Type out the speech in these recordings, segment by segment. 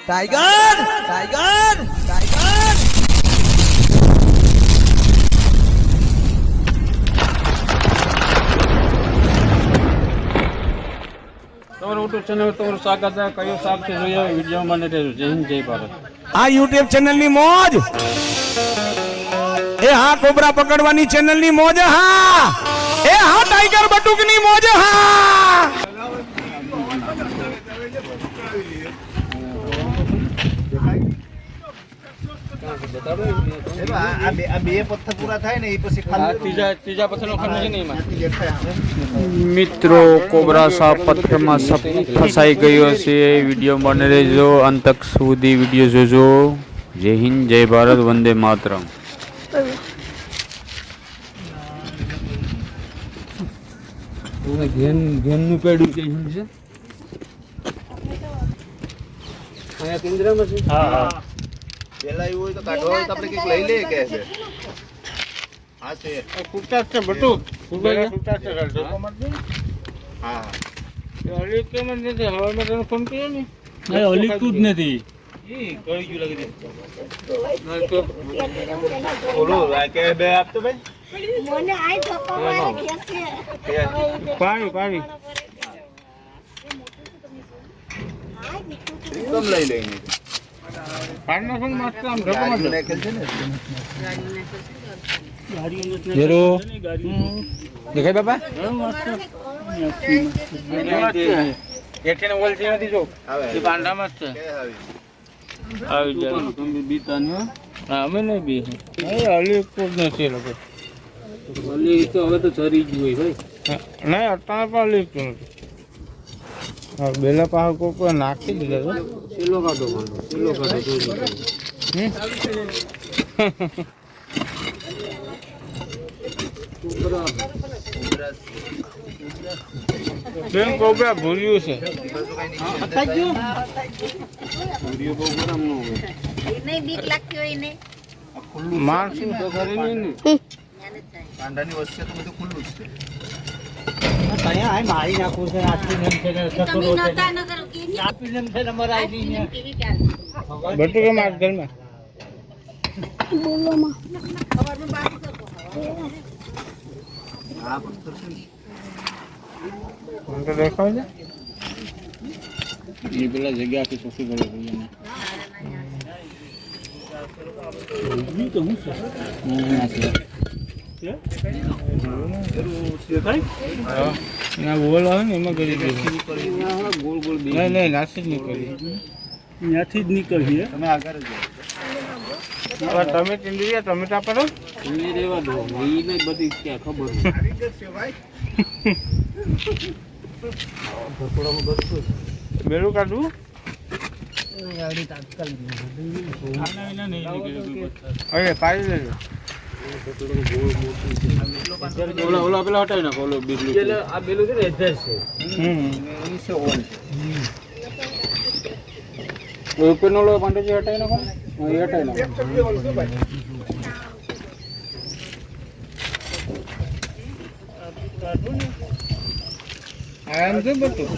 Tiger tiger tiger YouTube channel તમારું સ્વાગત છે. કયો સાપ છે જોઈએ વિડીયો મને રહેજો. જય હિન્દ જય ભારત. આ YouTube ચેનલ ની મોજ એ હા કોબરા પકડવાની ચેનલ ની મોજ હા એ હા ટાઈગર બટુક ની મોજ હા મિત્રો કોબરા સાપ પથ્થરમાં ફસાઈ ગયો છે. વિડીયો બને રહેજો અંત સુધી વિડીયો જોજો. જય હિન્દ જય ભારત વંદે માતરમ. ઘેનનું પેડું છે અહીંયા પિંજરામાં છે. હા પેલા એવું હોય તો કાઢવા હોય તો આપણે કંઈક લઈ લઈએ કે છે. હા છે ફૂટા છે બટુ ફૂટા છે હા અલી કેમ નથી હવામાં તને ફોન કર્યો ને અલી તું જ નથી કઈ ગયું લાગે છે બોલો કે બે આપતો ભાઈ મને આઈ ધક્કો મારે ખેસે પાવી કમ લઈ લઈને પાડનો ફોન માસ્ટર આમ ગાડીઓ નાખેલ છે ને ઝીરો દેખાય બાપા એઠેને ઓલ છે નથી જો આવે એ પાંડામાં જ છે. કે આવી આવી જાય તમે બીતા ને હા અમે નહીં બી એ અલી કોડ નથી લોકો અલી તો હવે તો ચરી ગયું હોય ભાઈ નહીં અટાણા પણ અલી તો નથી. હા બેલા પાસે કોઈ નાખી દીધા છે. સેલો કાઢો બેન કોબરા ભૂર્યું છે. નહીં બીક લાગતી હોય ને માણસું તો ઘરે નહીં ને કાંડાની વચ્ચે તો બધું ખુલ્લું જ છે. મારી નાખું છે તમે નતા નગર કેવી ચાલ બટુ કે માર ઘરમાં આ પથ્થર છે ને મને તો દેખાય છે એ પેલા જગ્યા આખી ચોખ્ખી કરી દઈએ ને ના ગોળ આવે ને એમાં કરી દઈએ ગોળ ગોળ નહીં નાસી જ નહીં કરી ત્યાંથી જ નીકળીએ તમે આગળ જ જાઓ. હવે તમે ટીંડરિયા ટમેટા પડો એને રેવા દો એ નહીં બધી ક્યાં ખબર બેલું કાઢવું અરે પાડી લેજો ઓલા પેલા હટાવી નાખો ઓલો બીજું આ બેલું છે ને એડજસ્ટ છે એની છે ઓન છે ઉપરનો ઓલો પાંડેજી હટાવી નાખો ને એ હટાવી નાખો આમ છે બધું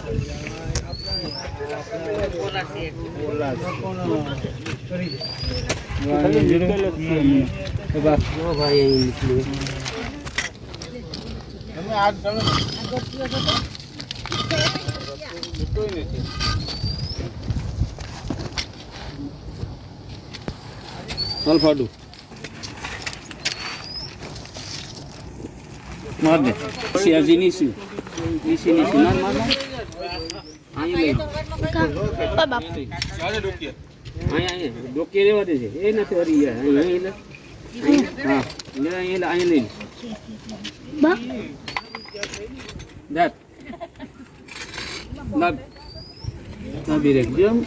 ચાલ ફાડું માર દે સિયાજી નીસી માર માર અહીંયા ડોકે રેવા દે છે એ નથી હરી ગયા અહીંયા હા અહીંયા લઈ દેખ ના બી રેખ જેમ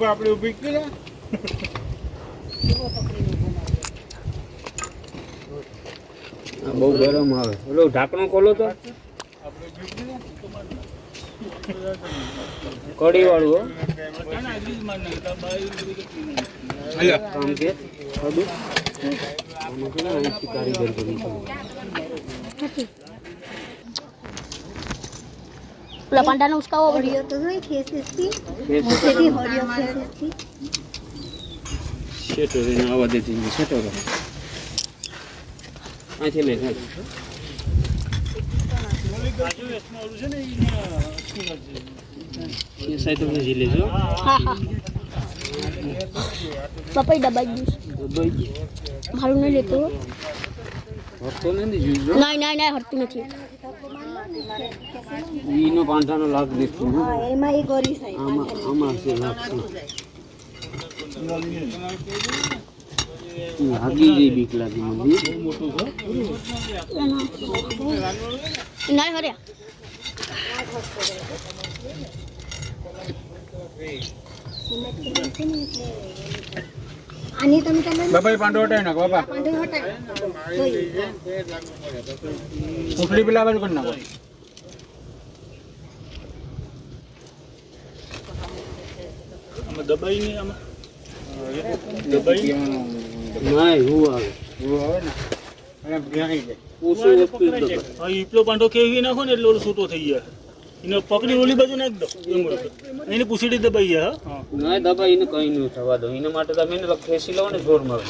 આપણે ઉભી કર્યા બહુ ગરમ આવે ઓલો ઢાંકણું ખોલો તો કડી વાળું કામ કે પેલા પાંડાનો ઉસકાવો હરિયો તો જોઈ ખેસેસથી મોટેથી હરિયો ખેસેસથી સેટો રહીને આવવા દેતી સેટો રહે અહીંથી લઈ જાય એ સાઈડ તો જી લેજો હા હા બાપા દબાઈ દઈશ મારું નહીં લેતો હરતો નથી જોઈજો નહીં હરતું નથી ઈનો પાંઠાનો લાગ દેખું હા એમાં એ ગોરી સાઈડ આમાં છે લાગ છે હાગી જે બીક લાગી મને મોટું છે નહીં હર્યા આની તમે તમે બાપા પાંડો હટાવી નાખો બાપા પાંડે હટાય જોઈ ઉખડી પેલા બાજુ કરી નાખો આમાં દબાઈ નહીં આમાં દબાઈ ના હું આવે ને અને ભેણી જાય ઓછો વસ્તુ દબાય હા ઈપલો પાંડો કેવી નાખો ને એટલે ઓલો છૂટો થઈ જાય એને પકડી ઓલી બાજુ નાખ દો એની પૂછડી દબાઈ જાય હા ના દબાઈ એને કઈ નહીં થવા દો એના માટે તમે એને ખેંચી લો ને જોર મારો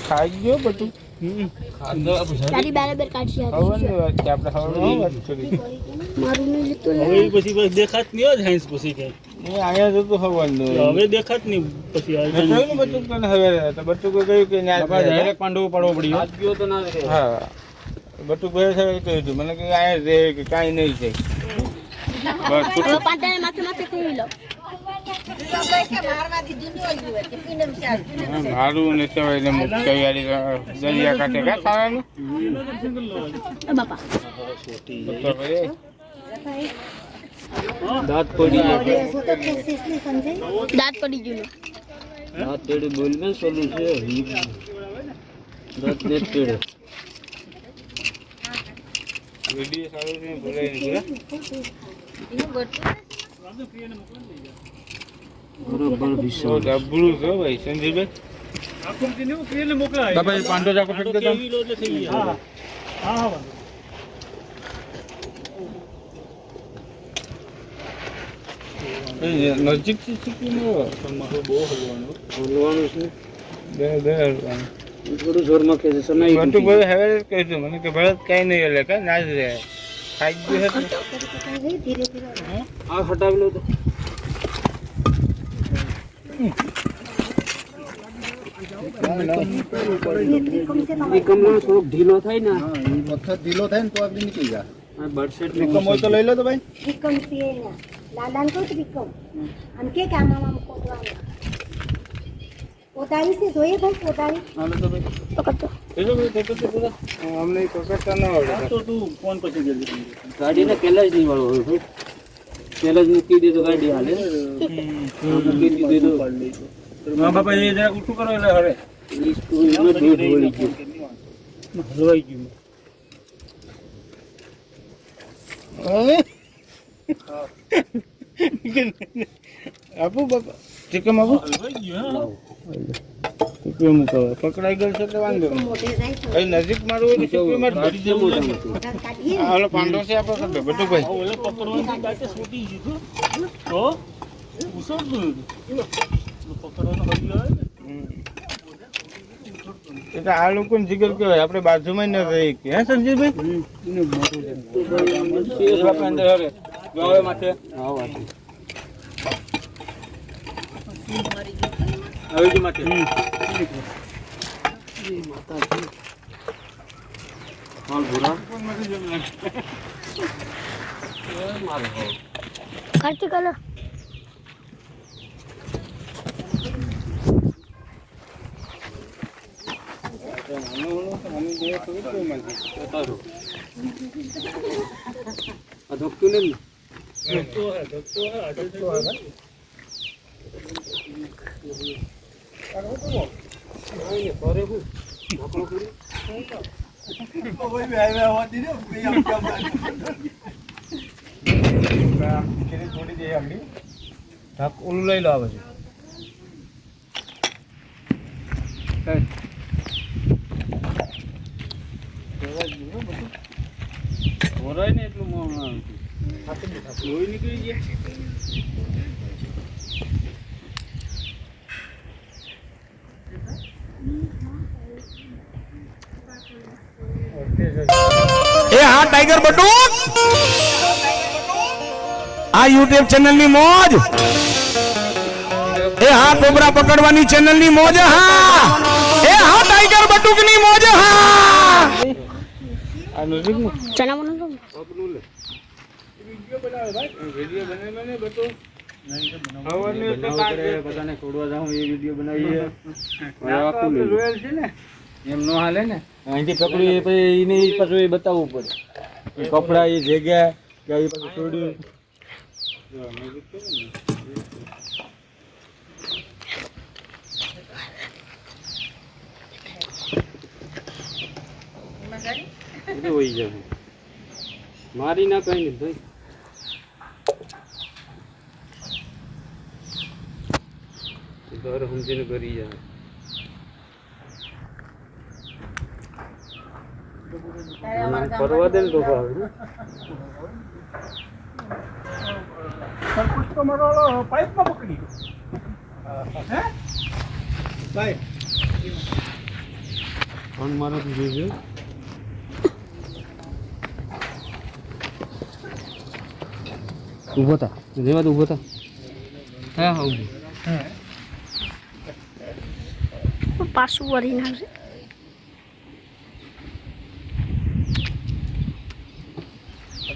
ખાઈ ગયો બધું તારી બરાબર કાઢી ખબર નહીં આપણે ખબર મારું નહીં લેતો હવે પછી બસ દેખાત નહીં હોય સાયન્સ પછી કઈ અહીંયા જતું ખબર હવે દેખાત નહીં પછી બચ્ચું તને હવે તો બચ્ચું કહ્યું કે ડાયરેક્ટ પાંડવો પડવો પડ્યો આજ ગયો તો ના રહે હા બચ્ચું કહે છે કહ્યું હતું મને કે અહીંયા રહે કે કાંઈ નહીં છે બસ હવે પાંડાને માથે માથે કરી લો મારું ને સવાય ને તૈયારી દરિયા કાંઠે કા સારાનું બાપા દાંત પડી ગયો હરિયો તો ખેસેસથી સમજાય દાંત પડી ગયું દાંત તેડે બોલ ને સોલું છે દાંત ને તેડે વિડિયો સારું છે બોલાય નહીં બરોબર વિશ્વ ડબલું છે ભાઈ સંજીભાઈ બાપા એ પાંડો જાકો ફેંક દેતા કેવી લો એટલે થઈ ગયા હા નજીક થી શીખીને તમારું બહુ હલવાનું બોલવાનું છે બે હલવાનું થોડું જોરમાં ખેંચે સમય બટુ ભાઈ હવે કહીશું મને કે ભરત કઈ નહીં એટલે કઈ ના જ રહે ખાઈ ગયું છે ધીરે ધીરે આ હટાવી લો તો કમલો થોડોક ઢીલો થાય ને પથ્થર ઢીલો થાય ને તો આગળ નીકળી જાય આ બડસેટ વિક્રમ હોય તો લઈ લો તો ભાઈ વિક્રમ છે લાલાને કહું વિક્રમ આમ કે આમાં પોતવાનું પોતાવી છે જોઈએ ભાઈ પોતાવી હાલો તો ભાઈ પકડતો એનો ભાઈ તો પૂરા અમને પકડતા ના આવડે તો તું ફોન પછી જલ્દી ગાડીને પેલા જ નહીં વાળો હોય ભાઈ પેલા જ મૂકી દીધો ગાડી હાલે મૂકી દીધો હા બાપા એ જરા ઉઠું કરો એટલે હવે હલવાઈ ગયું હલવાઈ ગયું આપું બાપા ચિકમ આપું હલવાઈ ગયું હા ચિકમ મૂકો પકડાઈ ગયો છે તો વાંધો નહીં મોટે જાય તો અહીં નજીક મારું હોય તો ચિકમ ગાડી જેવું લાગે કાઢીએ હાલો પાંડો છે આપણે બધું ભાઈ ઓલે પકડવાની બાતે છૂટી ગયું તો ઉસળતું હતું પકડવાનો હરી આવે ને એટલે આ લોકોને જીગર કહેવાય આપણે બાજુમાં ન રહી કે હે સંજીવભાઈ બાપા અંદર હરે ગવાય માથે હા વાત હવે કે માથે હાલ ભૂરા ખર્ચ કરો ધોકતું નહીં ધક્કો હે ધક્કો હે છોડી દે આગળ ઢાક ઓલું લઈ લો આવે છે ભરાય ને એટલું મોં લોહી નીકળી ગયા એ હા ટાઈગર બટુક આ યુટ્યુબ ચેનલ ની મોજ એ હા કોબરા પકડવાની ચેનલ ની મોજ હા એ હા ટાઈગર બટુક ની મોજ હા આ નજીકમાં ચણા બનાવો પગનું લે વિડિયો બનાવે ભાઈ વિડિયો બનાવે ને બતો નહીં તો બધાને છોડવા જાઉં એ વિડિયો બનાવીએ આખું રોયલ છે ને એમ નો હાલે ને અહીંથી પકડી પછી એને પાછું એ બતાવવું પડે કપડા એ જગ્યા કે એ પાછું છોડ્યું હોય જાય મારી ના કઈ નહીં ભાઈ દર સમજીને કરી જાય ફરવા દે ને તો ભાવે ને પાઇપમાં પકડી પણ મારો જોઈજો ઉભો થા જેવા તો ઉભો થા હા હા ઉભો પાછું વળી નાખશે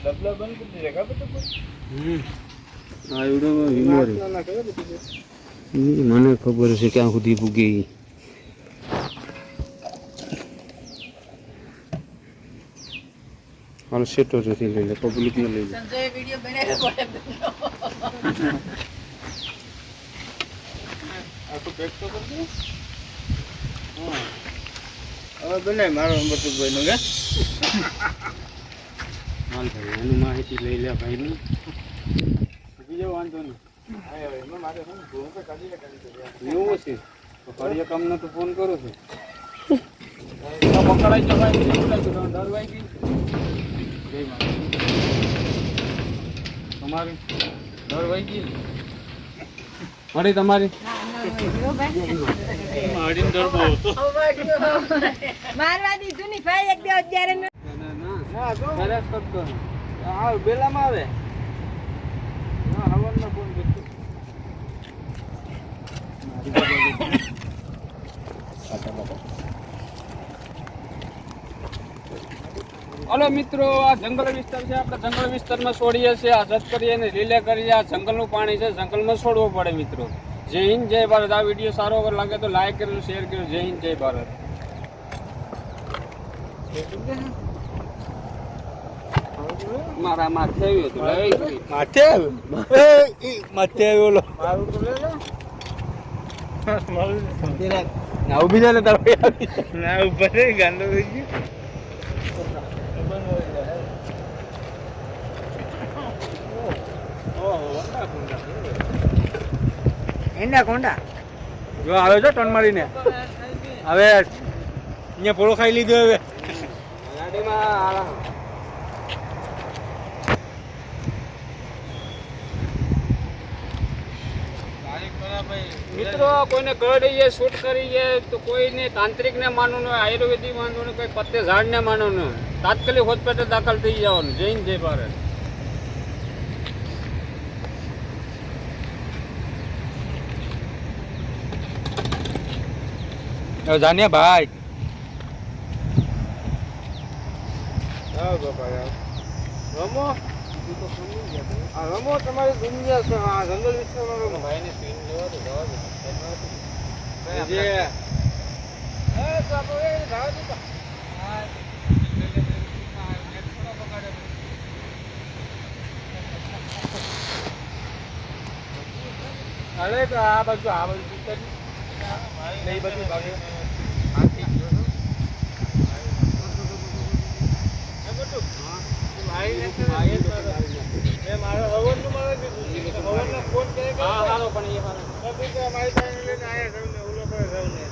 ડબલા બંધ કરી દે ખબર તો આ એવડો હિમોર મને ખબર છે ક્યાં સુધી પૂગે હાલ સેટો જતી લઈ લે પબ્લિક ને લઈ લે સંજય વિડિયો બનાવ્યો પડે આ તો પેક તો કરજો હા હવે બને મારો બટુકભાઈ નો કે હાલ ભાઈ એનું માહિતી લઈ લે ભાઈ ની બીજો વાંધો નહીં એમાં મારે શું એવું છે ફરીએ તમને તો ફોન કરું છું પકડાઈ જવાય ડર વાઈ ગઈ તમારી ડર વાઈ ગઈ મારી તમારી મારી ડર બહુ હતો મારવા દીધું ની ભાઈ એક બે અત્યારે ના સરસ કરતો આ બેલામાં આવે હા હવનનો ફોન કરતો હલો મિત્રો આ જંગલ વિસ્તાર છે આપણે જંગલ વિસ્તારમાં છોડીએ છીએ આઝાદ કરીએ ને રીલે કરીએ આ જંગલનું પાણી છે જંગલમાં છોડવું પડે મિત્રો જય હિન્દ જય ભારત આ વિડીયો સારો અગર લાગે તો લાઈક કરજો શેર કરજો જય હિન્દ જય ભારત મારા માથે આવ્યું હતું માથે આવ્યો માથે આવ્યો ઓલો મારું તો લે ના ઉભી જાય ને તારો ના ઉપર ગાંડો થઈ ગયો એના કોંડા જો આવે છે ટન મારીને હવે અહીંયા પોળો ખાઈ લીધો હવે ગાડીમાં મિત્રો કોઈને કરડીએ શૂટ કરીએ તો કોઈને તાંત્રિકને માનવું નહીં આયુર્વેદિક માનવું નહીં કોઈ પત્તે ઝાડને માનવું નહીં તાત્કાલિક હોસ્પિટલ દાખલ થઈ જવાનું જય હિન્દ જય ભારત જાનિયા ભાઈ રમો રમો તમારી દુનિયા છે આ જંગલ વિસ્તારમાં રમો ભાઈને સીન લેવા તો જવા દે જે તો આપણે જવા દે તો અરે તો આ બાજુ નહીં બધું ભાગે મારો હવનનું મારે કીધું હવનનો ફોન કરે હા હાલો પણ એ હાલો અમારી પાસે લઈને આયા તમને ઓલો પર રહુને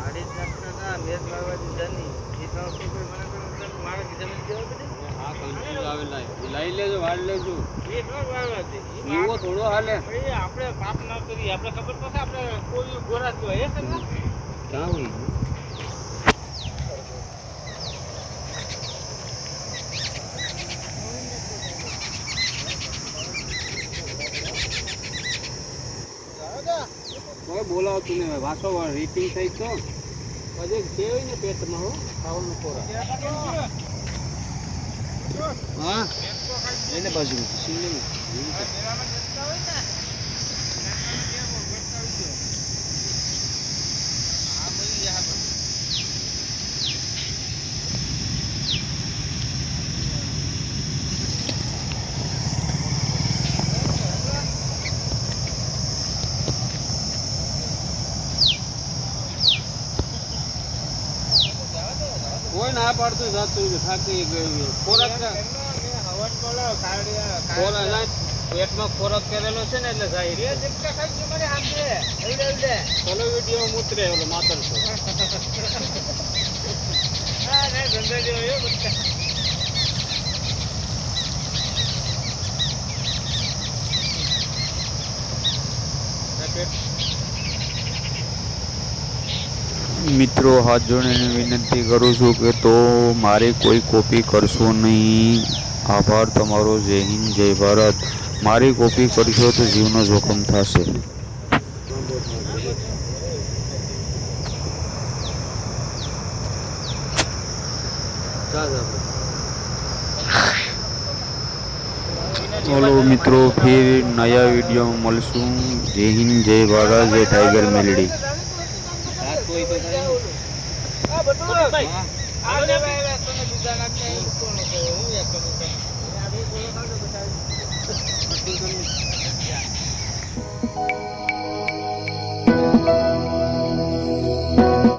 આડે ના મેચ મારવાની જાની એ તો કોઈ મને મારે જમીન દેવા પડે હા કંટ્રોલ આવે લઈ લેજો વાળ લેજો એ તો વાળવાથી એવો થોડો હાલે ભાઈ આપણે પાપ ના કરી આપણે ખબર પડે આપણે કોઈ ગોરા થયો હે કે ના ક્યાં હોય કોઈ બોલાવતું નહીં હોય વાસો રેટિંગ થઈ તો પછી જે હોય ને પેટમાં હો ખાવાનું ખોરાક હા એને બાજુ સિંગલ કોઈ ના પાડતું જાતું થાકી ગયું ખોરાક પેટમાં ખોરાક કરેલો છે ને એટલે જાય ચલો વિડીયો મૂતરે ઓલો માતર મિત્રો હાથ જોડીને વિનંતી કરું છું કે તો મારે કોઈ કોપી કરશો નહીં. આભાર તમારો. જય હિન્દ, જય ભારત. મારી કોપી કરશો તો જીવનો જોખમ થશે. चलो मित्रों फिर नया वीडियो में મળશું. जय हिंद, जय भारत, जय टाइगर मेलडी. કોઈ તો આ બટુ આ લે ભાઈ તમે બીજા નાખે કોણ હું એક કરું આ બે બોલો કાઢો બતાવી